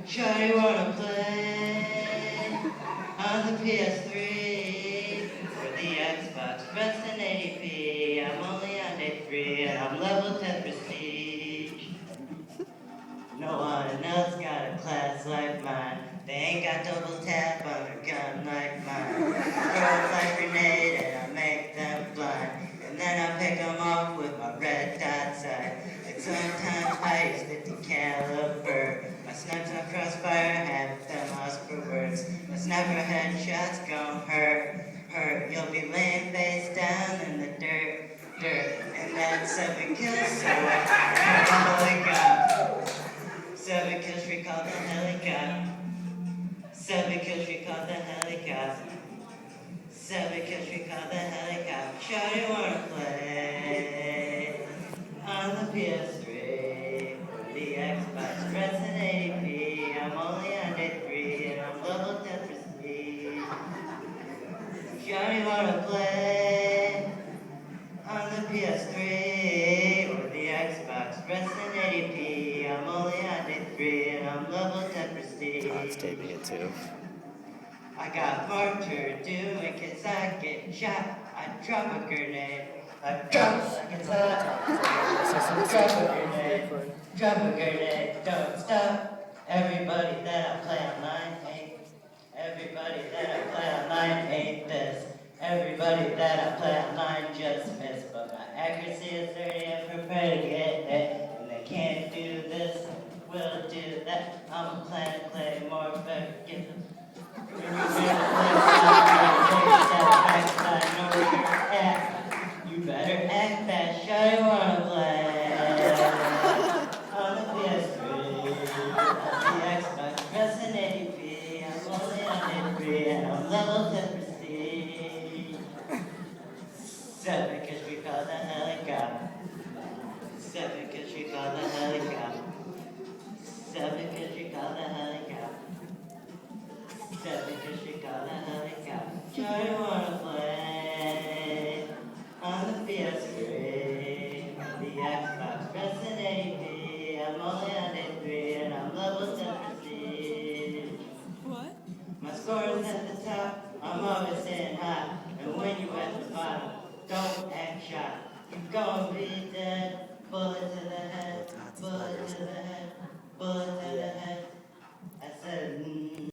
Shawty wanna play on the PS3 or the Xbox, press an 80p. I'm only on day 3 and I'm level 10 prestige. No one else got a class like mine. They ain't got double tap on a gun like mine. Throw a flash grenade and I make them blind. And then I pick them off with my red dot sight. Like sometimes I use 50 caliber. My snipes on crossfire have them lost for words. My sniper headshots gon' hurt. You'll be laying face down in the dirt. And then 7 kills, so I got 7 kills, recall the helicopter. 7 kills, recall the helicopter. 7 kills, recall the helicopter. Shawty wanna play on the PS3 or the Xbox, press an 80p. I'm only on day 3 and I'm level 10 prestige. Shawty wanna play on the PS3 or the Xbox, press an 80p. I'm only on day 3 and I'm level 10 prestige. That's taping it too. I got more to do in case I get shot. I drop a grenade. I drop like it's hot. Drop a grenade. Drop a grenade. Don't stop. Everybody that I play online ain't. Everybody that I play online ain't this. Everybody that I play online just miss. But my accuracy is 30 and prepared to get it. And they can't do this. We'll do that. I'm a planet clay more better. Get them. You better act fast, shawty wanna play on the PS3, on the Xbox, press an 80p. I'm only on day 3 and I'm level 10 prestige. 7 cause we call the helicopter. 7 cause we call the helicopter. 7 cause we call the helicopter. 7 cause we call the helicopter. Shawty wanna play on the PS3, on the Xbox, press an 80p. I'm only on day 3 and I'm level 10 prestige. What? My score is at the top, I'm always staying high. And when you at the bottom, don't act shy. You gon' be dead. Bullet to the head, bullet to the head, bullet to the head. I said